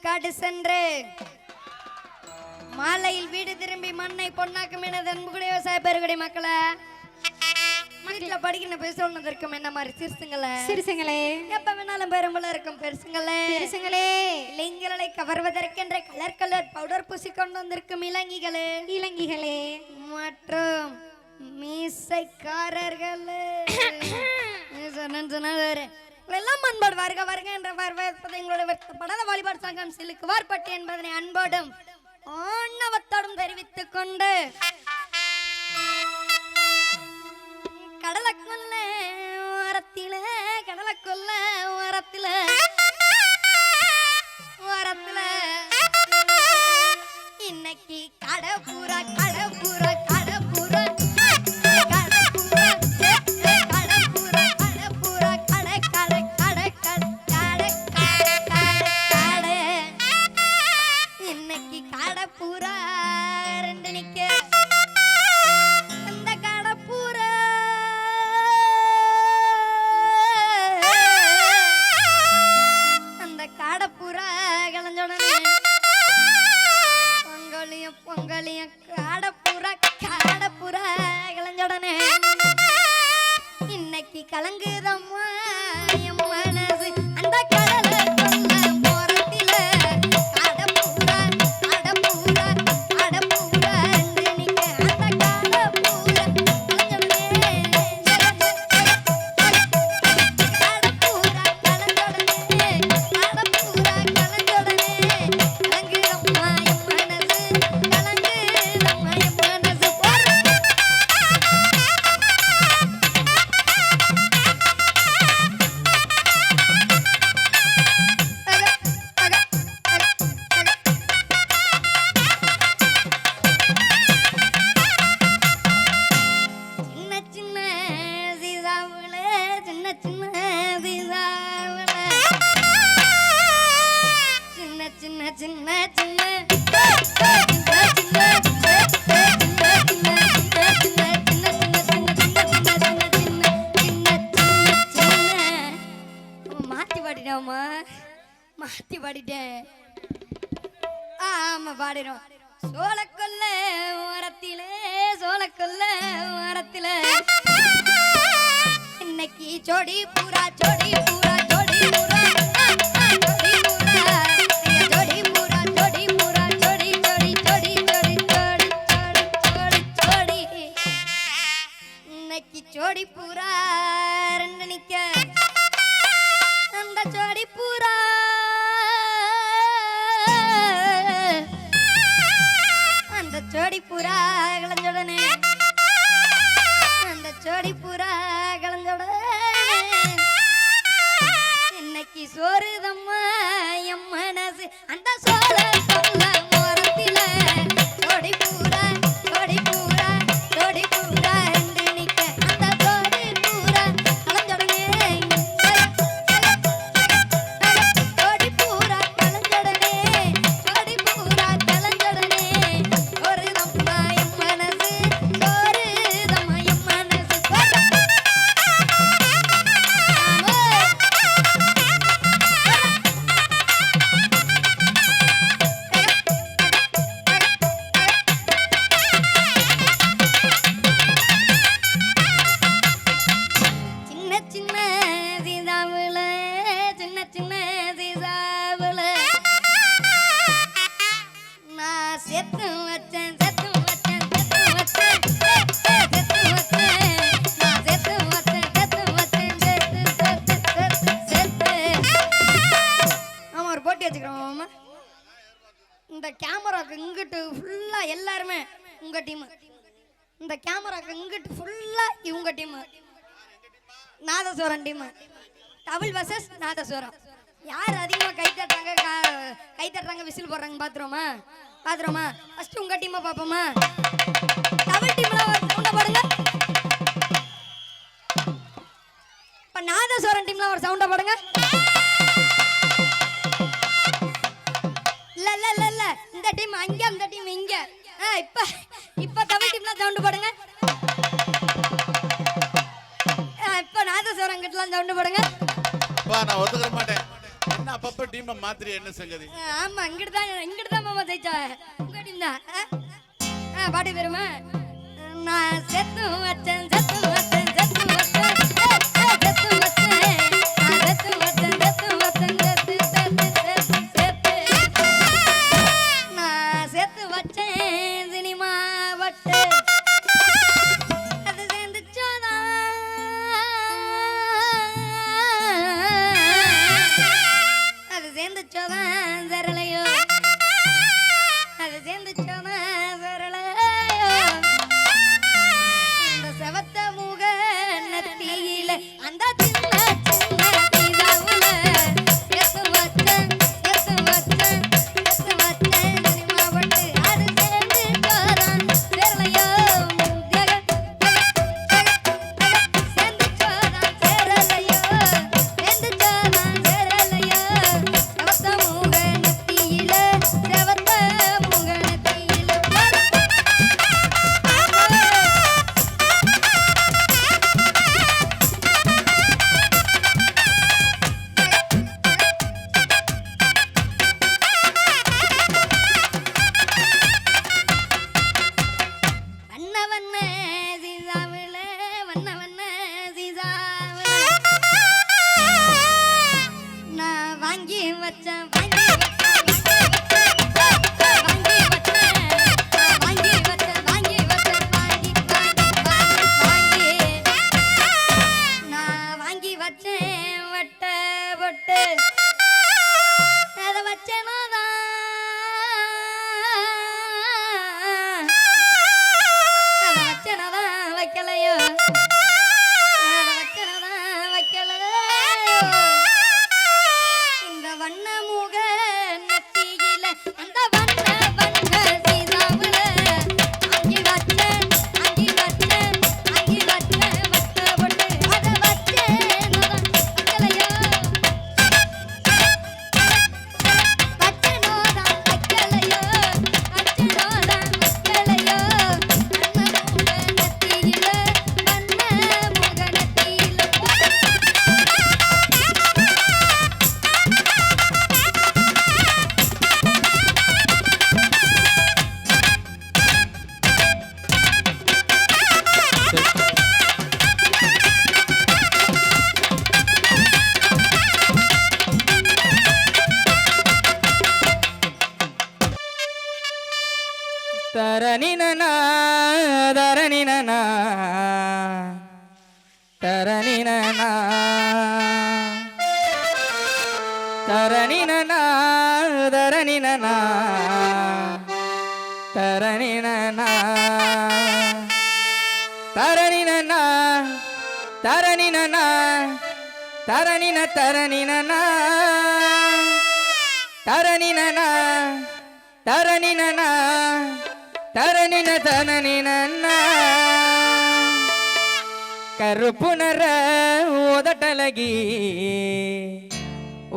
காடு சென்று மாலையில் வீடு திரும்பி மண்ணை பொன்னாக்கும் எனது அன்புடைய விவசாய பெருகுடி மக்களை வீட்டுல படிக்கணும் போய் சொன்னதற்கும் என்ன மாதிரி சிறுசுங்களே எப்ப வேணாலும் பெரும்பல இருக்கும் பெருசுங்களே இளைஞர்களை கவர்வதற்கென்ற கலர் கலர் பவுடர் பூசி கொண்டு வந்திருக்கும் இளங்கிகளே மற்றும் மீசைக்காரர்களே எல்லாம் அன்போடு வருக என்ற வரவேற்பதை எங்களுடைய படாத வாலிபால் சங்கம் சிலுக்கு வார்பட்டி என்பதனை அன்போடும் ஆணவத்தோடும் தெரிவித்துக் கொண்டு கடலக்குள்ள ஓரத்தில இன்னைக்கு கடப்பூரா கலங்குதம்மா என் மனசு அந்த கடலை போறத்தில கடப்பூரா நிக்க அந்த கடப்பூரா மாத்தி பாடிட்டேன். ஆமா பாடிடும். சோளக்கொல்ல ஓரத்தில இன்னைக்கு ஜோடி பூரா இன்னைக்கு ஜோடி பூரா ரெண்டு நிக்க அந்த ஜோடி பூரா ஜோடி பூரா கலஞ்சோடனே அந்த ஜோடி பூரா கலஞ்சோடனே இன்னைக்கு சோறுதம்மா என் மனசு அந்த சோழ சொல்ல ஓரத்தில ஜோடி பூரா ரெண்டு நிக்க அந்த ஜோடி பூரா கலஞ்சோடனே ஜோடி பூரா கலஞ்சோடனே இந்த கேமராக்கு இங்கிட்டு ஃபுல்லா எல்லாருமே உங்க டீம், இந்த கேமராக்கு இங்கிட்டு ஃபுல்லா இவங்க டீம், நாதஸ்வரம் டீம், டபுள் வர்சஸ் நாதஸ்வரம். யார் அதிகமா கை தட்டுறாங்க விசில் போடுறாங்க பாத்துறோமா ஃபர்ஸ்ட் உங்க டீமை பாப்போமா? டபுள் டீம்ல ஒரு சவுண்ட போடுங்க. இப்ப நாதஸ்வரம் டீம்ல ஒரு சவுண்ட போடுங்க. இல்ல இந்த டீம் அங்க அந்த டீம் இங்க. இப்ப டபுள் டீம்ல சவுண்ட் போடுங்க. இப்ப நாதஸ்வரம் கிட்டலாம் சவுண்ட் போடுங்க. அப்பா நான் ஒத்துக்க மாட்டேன். என்ன அப்பப்ப டீம் மாத்திரி என்ன சங்கதி? ஆமா இங்கிட்டு தான் மாமா ஜெயிச்சா. உங்க டீம் தான். பாடி தருமா? நான் செத்து வச்சேன் செத்து வச்சேன் செத்து வச்சேன் செத்து வச்சேன் செத்து வச்சேன் செத்து வச்சேன் செத்து செத்து நான் செத்து வச்சேன் சினிமா வட்டு அது சேர்ந்துச்சோதா அது சேர்ந்துச்சோதான் சரளையோ அது சேர்ந்துச்சோதான் சரளையோ இந்த செவத்த முக நத்தியில அந்த சின்ன சின்ன தீதாவுல செத்து வச்சேன் செத்து வச்சேன் செத்து வச்சேன் சினிமா வட்டு அது சேர்ந்துச்சோதான் சரளையோ சேர்ந்துச்சோதான் சரளையோ சேர்ந்துச்சோதான் சரளையோ செவத்த முக நத்தியில செவத்த முக நத்தியில வண்ண வண்ண சீசாவுல வண்ண வண்ண சீசாவுல நான் வாங்கி வச்சேன் வாங்கி வச்சேன் வாங்கி வச்சேன் வாங்கி வச்சேன் வாங்கி வச்சேன் வாங்கி வாங்கி நான் வாங்கி வச்சேன் வட்ட பொட்டு அதை வச்சேனோ வச்சனதான் வைக்கலையோ வச்சனதான் வைக்கலையோ இந்த வண்ண முக நத்தியில அந்த வண்ண வண்ண சீதாவுல அங்கி வச்சேன் அங்கி வச்சேன் அங்கி வச்சேன் வட்ட பொட்டு அதை வச்சேனதான் வைக்கலையோ வச்சனோதான் வைக்கலையோ வச்சனோதான் வைக்கலையோ வண்ண முக நத்தியில வண்ண முக நத்தியில தரணினனா தரணினனா தரணினனா தரணினனா தரணினனா தரணினனா தரணினனா தரணினனா தரணின தரணினனா தரணினனா தரணினனா தரணின தரணினனா கருப்புணர உதட்டலகி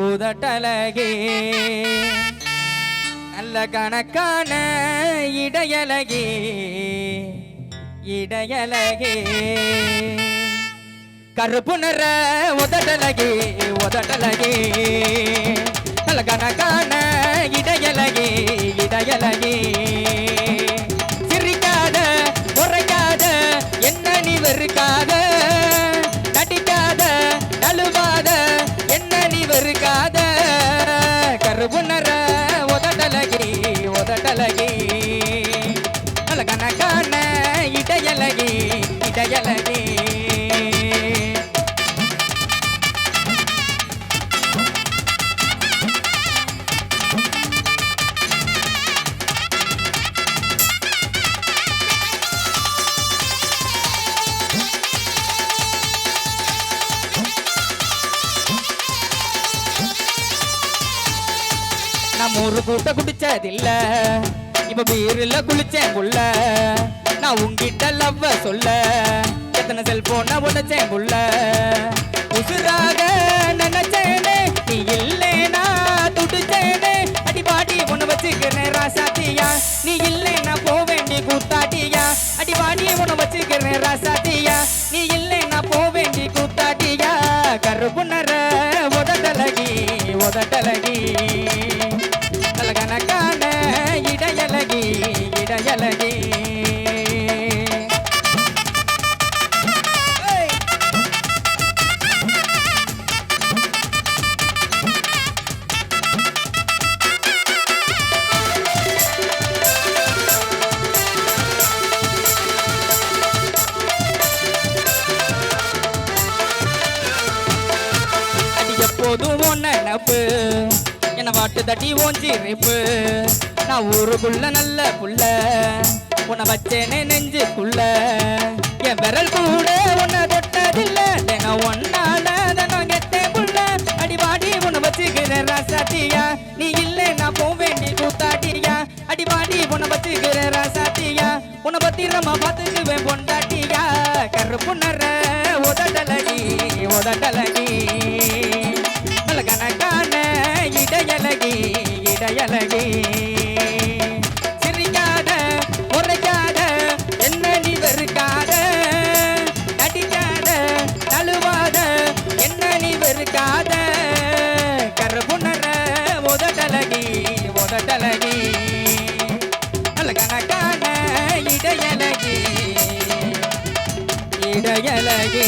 உதட்டலகி நல்ல கணக்கான இடையலகி இடையலகி கருப்புணர உதட்டலகி உதட்டலகி நல்ல கணக்கான இடையலகி இடையலகி சிரிக்காத குறைக்காத என்ன நீ வெறுக்காத நடிக்காத நழுவாத என்ன நீ வெறுக்காத கருப்புணர உதட்டலகி உதட்டலகி நல்ல கணக்கான இடையலகி இடையலகி நான் ஒரு கூட்ட குடிச்சதில்ல இப்ப பீருல குளிச்சேன் புள்ள நான் உங்கிட்ட லவ்வ சொல்ல எத்தனை செல்போன உடைச்சேன் புள்ள உசுராக நினைச்சேனே நீ இல்லேனா துடிச்சேனே அடி பாடி உன்னை வச்சுக்கிறேன் ராசாத்தியா நீ இல்லேனா போவேண்டி கூத்தாட்டியா அடி பாடி உன்னை வச்சுக்கிறேன் ராசாத்தியா நீ இல்லேனா போவேண்டி கூத்தாட்டியா கருப்புணர உதட்டலகி உதட்டலகி எட்டு தட்டி ஓஞ்சி ரிப்பு நான் ஊருக்குள்ள நல்ல புள்ள உன்னை வச்சேனே நெஞ்சுக்குள்ள என் விரல் கூட உன்னை தொட்டதில்ல தினம் ஒன்னால தினம் கெட்டே புள்ள அடிபாடி உன்னை வச்சுக்கிற ராசாத்தியா நீ இல்லை நான் போக வேண்டி கூத்தாட்டியா அடிபாடி உன்னை வச்சுக்கிற ராசாத்தியா உன்னை பத்திரமா பார்த்துக்குவேன் பொண்டாட்டியா கருப்பு நர உதடலடி உதடலடி கணக்கான இடையலகி இடையலகி சிரிக்காத முறைக்காத என்ன நீ வெறுக்காத நடிக்காத தழுவாத என்ன நீ வெறுக்காத கருப்புணர உதடலகி உதடலகி கணக்கான இடையலகி இடையலகி